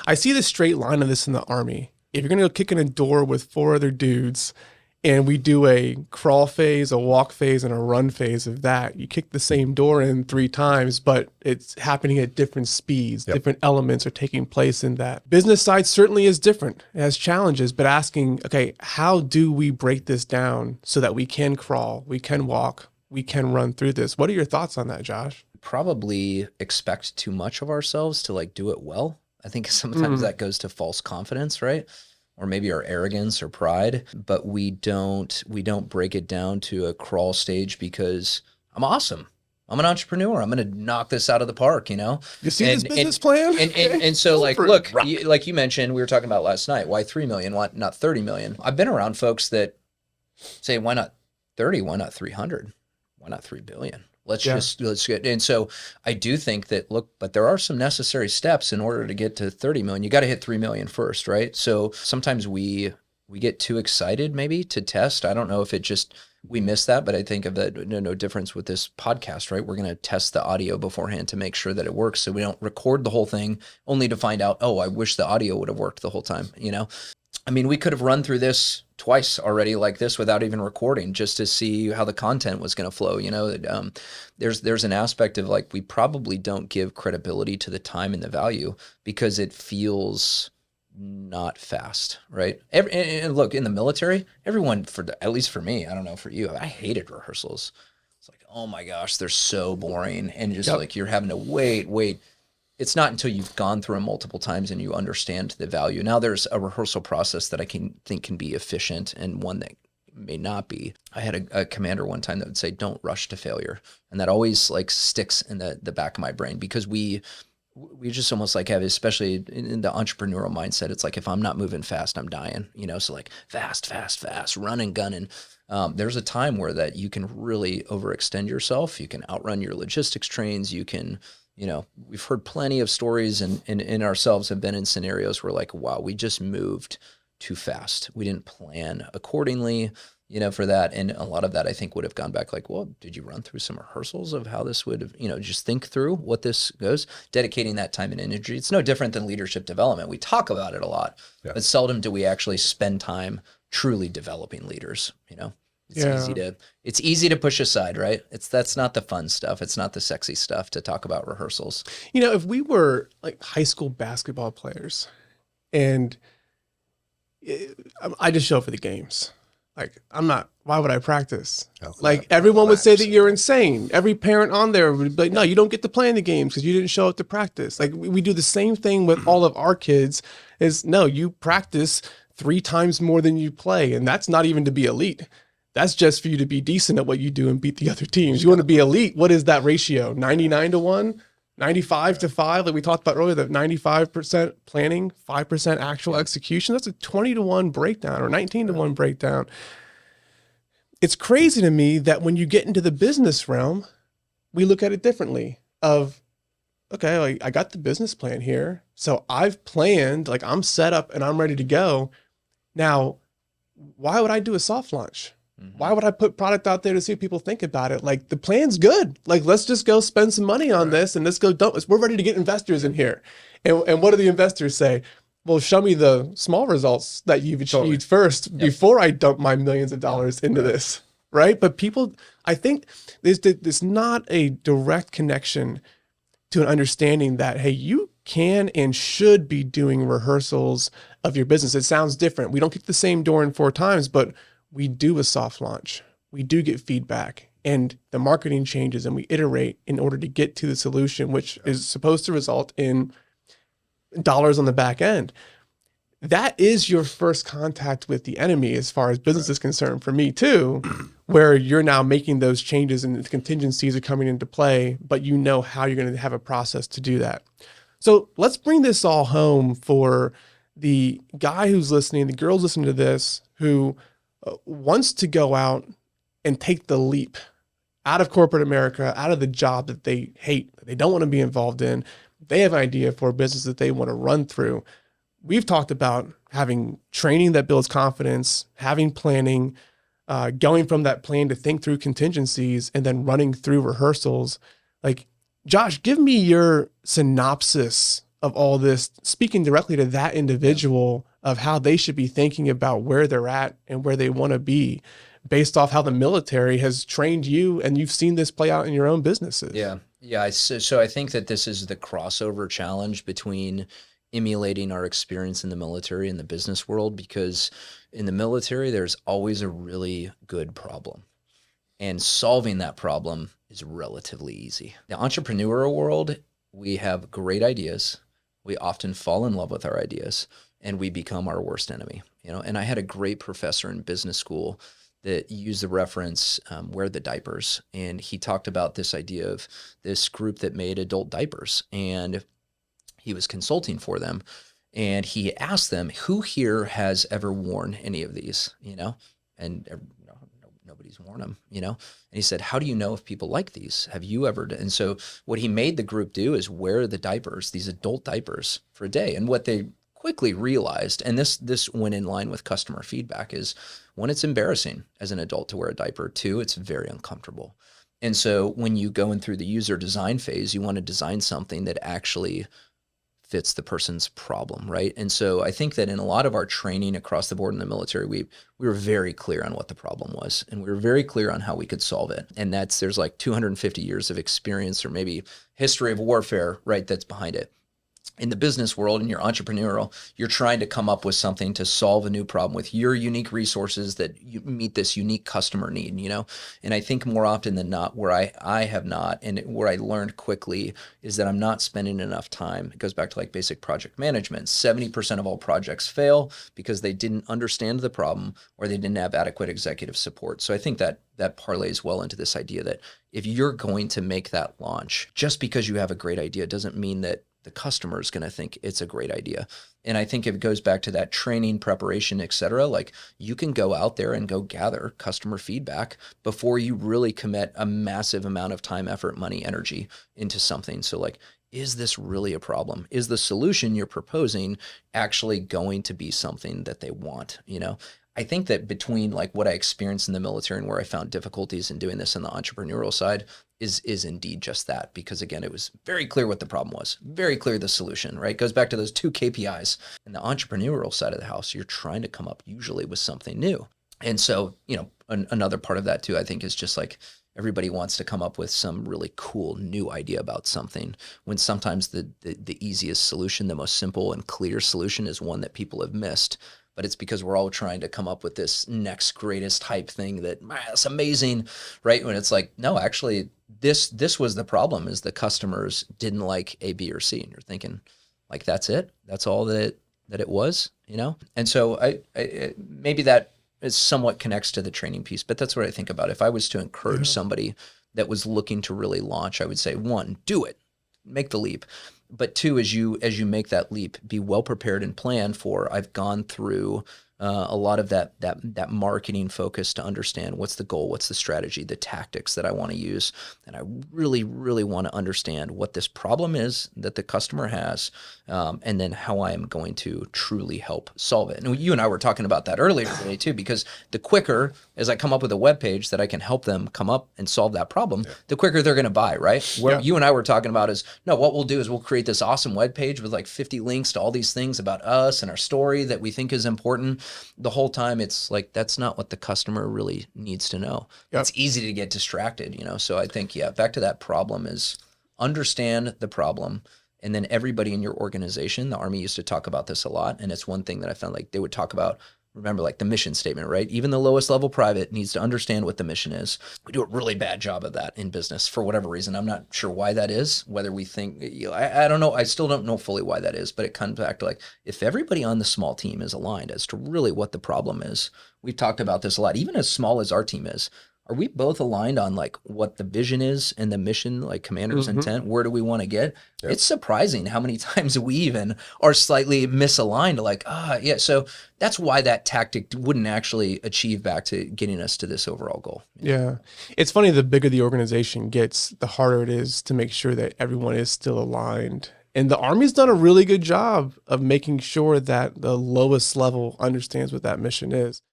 I see the straight line of this in the Army. If you're going to go kick in a door with 4 other dudes and we do a crawl phase, a walk phase, and a run phase of that, you kick the same door in 3 times, but it's happening at different speeds. Yep. Different elements are taking place in that. Business side certainly is different. It has challenges, but asking, okay, how do we break this down so that we can crawl, we can walk, we can run through this? What are your thoughts on that, Josh? Probably expect too much of ourselves to like do it well. I think sometimes that goes to false confidence, right? Or maybe our arrogance or pride, but we don't break it down to a crawl stage because I'm awesome. I'm an entrepreneur. I'm going to knock this out of the park, you know? You see this business plan? And so like, look, like you mentioned, we were talking about last night, why 3 million, why not 30 million? I've been around folks that say, why not 30? Why not 300? Why not 3 billion? Let's get, and so I do think that, look, but there are some necessary steps in order to get to 30 million. You got to hit 3 million first, right? So sometimes we get too excited maybe to test. I don't know if it just, we miss that, but I think of that no difference with this podcast, right? We're going to test the audio beforehand to make sure that it works. So we don't record the whole thing only to find out, oh, I wish the audio would have worked the whole time, you know? I mean, we could have run through this twice already like this without even recording just to see how the content was going to flow. You know, there's an aspect of like, we probably don't give credibility to the time and the value because it feels not fast, right? And look, in the military, everyone, at least for me, I don't know for you, I hated rehearsals. It's like, oh my gosh, they're so boring. And just like, you're having to wait. It's not until you've gone through them multiple times and you understand the value. Now there's a rehearsal process that I think can be efficient and one that may not be. I had a commander one time that would say, don't rush to failure. And that always like sticks in the back of my brain because we just almost like have, especially in the entrepreneurial mindset, it's like, if I'm not moving fast, I'm dying, you know? So like fast, running, gunning. There's a time where that you can really overextend yourself. You can outrun your logistics trains. You can, you know, we've heard plenty of stories and in ourselves have been in scenarios where like, wow, we just moved too fast. We didn't plan accordingly, you know, for that. And a lot of that I think would have gone back like, well, did you run through some rehearsals of how this would have, you know, just think through what this goes, dedicating that time and energy. It's no different than leadership development. We talk about it a lot, but seldom do we actually spend time truly developing leaders, you know? It's easy to push aside, right? That's not the fun stuff. It's not the sexy stuff to talk about rehearsals. You know, if we were like high school basketball players and I just show up for the games, like why would I practice? Like everyone would say that you're insane. Every parent on there would be like, no, you don't get to play in the games because you didn't show up to practice. Like we do the same thing with all of our kids is no, you practice 3 times more than you play. And that's not even to be elite. That's just for you to be decent at what you do and beat the other teams. You want to be elite. What is that ratio? 99-1, 95-5. Like we talked about earlier, that 95% planning, 5% actual execution. That's a 20-1 breakdown or 19-1 breakdown. It's crazy to me that when you get into the business realm, we look at it differently of, okay, like I got the business plan here. So I've planned, like I'm set up and I'm ready to go. Now, why would I do a soft launch? Why would I put product out there to see what people think about it? Like the plan's good. Like, let's just go spend some money on this and let's go. We're ready to get investors in here. And what do the investors say? Well, show me the small results that you've achieved first before I dump my millions of dollars into this. Right. But people, I think there's not a direct connection to an understanding that, hey, you can and should be doing rehearsals of your business. It sounds different. We don't kick the same door in 4 times, but we do a soft launch. We do get feedback and the marketing changes and we iterate in order to get to the solution, which is supposed to result in dollars on the back end. That is your first contact with the enemy as far as business is concerned for me too, where you're now making those changes and the contingencies are coming into play, but you know how you're going to have a process to do that. So let's bring this all home for the guy who's listening, the girl's listening to this, who wants to go out and take the leap out of corporate America, out of the job that they hate, that they don't want to be involved in. They have an idea for a business that they want to run through. We've talked about having training that builds confidence, having planning, going from that plan to think through contingencies and then running through rehearsals. Like, Josh, give me your synopsis of all this, speaking directly to that individual of how they should be thinking about where they're at and where they want to be based off how the military has trained you, and you've seen this play out in your own businesses. Yeah. So I think that this is the crossover challenge between emulating our experience in the military and the business world, because in the military, there's always a really good problem, and solving that problem is relatively easy. The entrepreneurial world, we have great ideas. We often fall in love with our ideas, and we become our worst enemy. And I had a great professor in business school that used the reference, wear the diapers. And he talked about this idea of this group that made adult diapers, and he was consulting for them. And he asked them, who here has ever worn any of these, and nobody's worn them, And he said, how do you know if people like these? Have you ever? And so what he made the group do is wear the diapers, these adult diapers, for a day. And what they quickly realized, and this went in line with customer feedback, is one, it's embarrassing as an adult to wear a diaper. Two, it's very uncomfortable. And so when you go in through the user design phase, you want to design something that actually fits the person's problem, right? And so I think that in a lot of our training across the board in the military, we were very clear on what the problem was, and we were very clear on how we could solve it. And there's like 250 years of experience, or maybe history of warfare, right, that's behind it. In the business world, and you're entrepreneurial, you're trying to come up with something to solve a new problem with your unique resources that you meet this unique customer need, And I think more often than not, where I have not, and where I learned quickly, is that I'm not spending enough time. It goes back to like basic project management. 70% of all projects fail because they didn't understand the problem, or they didn't have adequate executive support. So I think that parlays well into this idea that if you're going to make that launch, just because you have a great idea doesn't mean that the customer is going to think it's a great idea. And I think if it goes back to that training, preparation, et cetera, like you can go out there and go gather customer feedback before you really commit a massive amount of time, effort, money, energy into something. So like, is this really a problem? Is the solution you're proposing actually going to be something that they want? I think that between like what I experienced in the military and where I found difficulties in doing this on the entrepreneurial side is indeed just that, because again, it was very clear what the problem was, very clear the solution, right? It goes back to those 2 KPIs. In the entrepreneurial side of the house, you're trying to come up usually with something new. And so, another part of that too, I think, is just like everybody wants to come up with some really cool new idea about something, when sometimes the easiest solution, the most simple and clear solution, is one that people have missed. But it's because we're all trying to come up with this next greatest hype thing that's amazing, right? When it's like, no, actually, this was the problem, is the customers didn't like A, B, or C. And you're thinking, like, that's it? That's all that it was, And so I maybe that is somewhat connects to the training piece, but that's what I think about. If I was to encourage somebody that was looking to really launch, I would say, 1, do it, make the leap. But 2, as you make that leap, be well prepared and plan for, I've gone through a lot of that marketing focus to understand what's the goal, what's the strategy, the tactics that I want to use. And I really, really want to understand what this problem is that the customer has, and then how I am going to truly help solve it. And you and I were talking about that earlier today too, because the quicker as I come up with a web page that I can help them come up and solve that problem, the quicker they're going to buy, right? Where you and I were talking about is, no, what we'll do is we'll create this awesome web page with like 50 links to all these things about us and our story that we think is important. The whole time it's like, that's not what the customer really needs to know. It's easy to get distracted, So I think, back to that problem is understand the problem. And then everybody in your organization, the Army used to talk about this a lot. And it's one thing that I found, like, they would talk about, remember, like the mission statement, right? Even the lowest level private needs to understand what the mission is. We do a really bad job of that in business for whatever reason. I'm not sure why that is, whether we think, I don't know. I still don't know fully why that is, but it comes back to like, if everybody on the small team is aligned as to really what the problem is, we've talked about this a lot, even as small as our team is. Are we both aligned on like what the vision is and the mission, like commander's intent? Where do we want to get? It's surprising how many times we even are slightly misaligned. Like, so that's why that tactic wouldn't actually achieve back to getting us to this overall goal. Yeah. It's funny, the bigger the organization gets, the harder it is to make sure that everyone is still aligned. And the Army's done a really good job of making sure that the lowest level understands what that mission is.